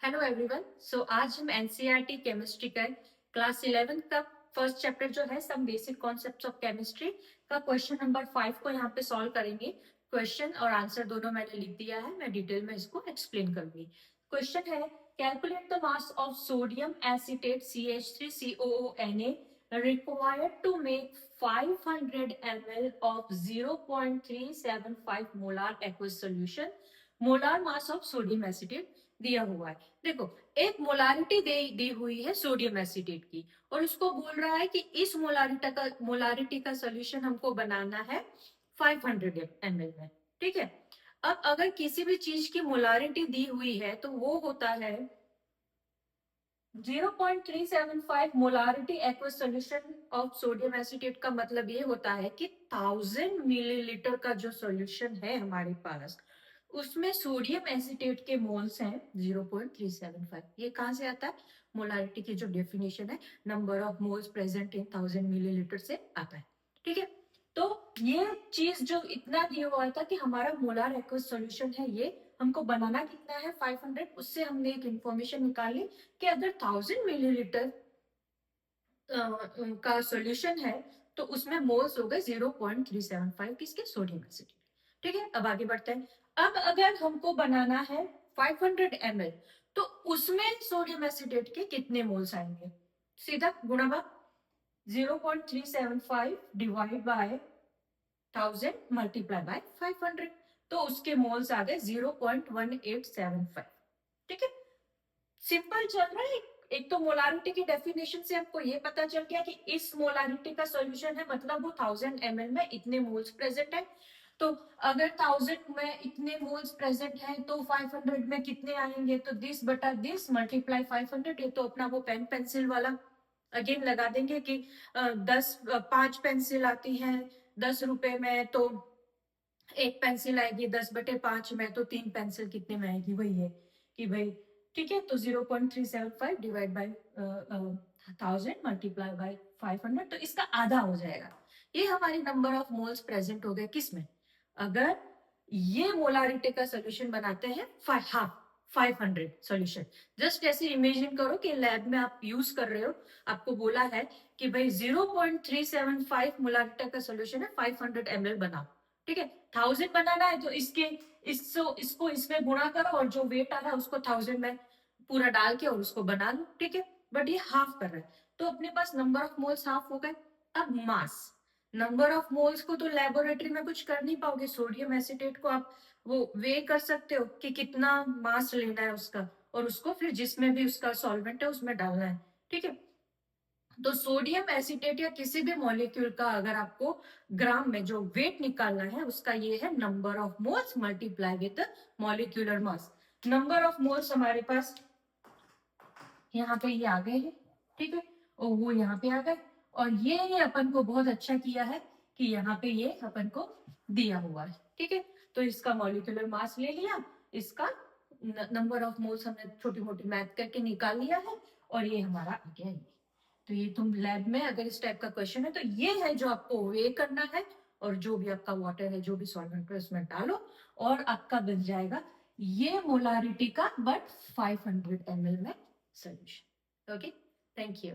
Hello everyone. सो आज हम NCERT chemistry का क्लास 11 का फर्स्ट चैप्टर जो है some basic concepts of chemistry का क्वेश्चन नंबर 5 को यहाँ पे सॉल्व करेंगे। क्वेश्चन और आंसर दोनों मैंने लिख दिया है, मैं डिटेल में इसको एक्सप्लेन करूंगी। क्वेश्चन है calculate the mass of sodium acetate CH3COONA required to make 500 ml of 0.375 molar aqueous solution. Molar mass of sodium acetate दिया हुआ है। देखो, एक मोलारिटी दी हुई है सोडियम एसिटेट की और उसको बोल रहा है कि इस मोलारिटी का सोल्यूशन हमको बनाना है 500 ml में। ठीक है, अब अगर किसी भी चीज की मोलारिटी दी हुई है तो वो होता है 0.375 molarity aqueous solution of sodium acetate का मतलब ये होता है कि 1000 मिलीलीटर का जो सोल्यूशन है हमारे पास उसमें सोडियम एसिटेट के मोल्स हैं 0.375। ये कहां से आता है? मोलारिटी की जो डेफिनेशन है number of moles present in 1000 millilitre से आता है। ठीक है, तो ये चीज जो इतना दिया हुआ था कि हमारा मोलार एक्वस सॉल्यूशन है, ये हमको बनाना कितना है 500। उससे हमने एक इंफॉर्मेशन निकाली कि अगर 1000 मिलीलीटर का सॉल्यूशन है तो उसमें मोल्स हो गए 0.375 किसके? Sodium acid. ठीक है, अब आगे बढ़ते हैं। अब अगर हमको बनाना है 500 ml तो उसमें सोडियम एसिडेट के कितने मोल्स आएंगे? सीधा गुणा भाग 0.375 डिवाइड बाय 1000 मल्टीप्लाई बाय 500, तो उसके मोल्स आ गए 0.1875। ठीक है, सिंपल चल रहा है। एक तो मोलारिटी की डेफिनेशन से हमको ये पता चल गया कि इस मोलारिटी का सॉल्यूशन है, मतलब वो 1000 ml में इतने मोल्स प्रेजेंट है। तो अगर 1000 में इतने मोल्स प्रेजेंट है तो 500 में कितने आएंगे? तो दिस बटा दिस मल्टीप्लाई 500। ये तो अपना वो पेन पेंसिल वाला अगेन लगा देंगे कि 5 पेंसिल आती हैं 10 रुपए में, तो एक पेंसिल आएगी 10/5 में, तो 3 पेंसिल कितने में आएगी? वही है कि भाई ठीक है, तो 0.375 डिवाइड बाई 1000 मल्टीप्लाई बाई 500, तो इसका आधा हो जाएगा। ये हमारी नंबर ऑफ मोल्स प्रेजेंट हो गए किसमें? अगर ये मोलारिटी का सोल्यूशन बनाते हैं हाफ 500 सॉल्यूशन। जस्ट ऐसे इमेजिन करो कि लैब में आप यूज कर रहे हो, आपको बोला है कि भाई 0.375 मोलारिटी का सोल्यूशन है, 500 ml बनाओ। ठीक है, 1000 बनाना है तो इसको इसमें गुणा करो और जो वेट आ रहा है उसको 1000 में पूरा डाल के और उसको बना लो। ठीक है, बट ये हाफ कर रहा है तो अपने पास नंबर ऑफ मोल्स हाफ हो गए। अब मास, नंबर ऑफ मोल्स को तो लेबोरेटरी में कुछ कर नहीं पाओगे, सोडियम एसिटेट को आप वो वे कर सकते हो कि कितना मास लेना है उसका, और उसको फिर जिसमें भी उसका सॉल्वेंट है उसमें डालना है। ठीक है, तो सोडियम एसिटेट या किसी भी मॉलिक्यूल का अगर आपको ग्राम में जो वेट निकालना है उसका ये है number of moles multiply with molecular mass. Number of moles हमारे पास यहाँ पे ये आ गए हैं। ठीक है, और वो यहाँ पे आ गए, और ये अपन को बहुत अच्छा किया है कि यहाँ पे ये अपन को दिया हुआ है। ठीक है, तो इसका मॉलिक्यूलर मास ले लिया, इसका नंबर ऑफ मोल्स हमने छोटी मोटी मैथ करके निकाल लिया है, और ये हमारा आ गया ये। तो ये तुम लैब में अगर इस टाइप का क्वेश्चन है तो ये है जो आपको वे करना है, और जो भी आपका वाटर है, जो भी सॉल्वेंट है उसमें डालो और आपका बन जाएगा ये मोलारिटी का बट 500 ml में सोल्यूशन। Okay, thank you.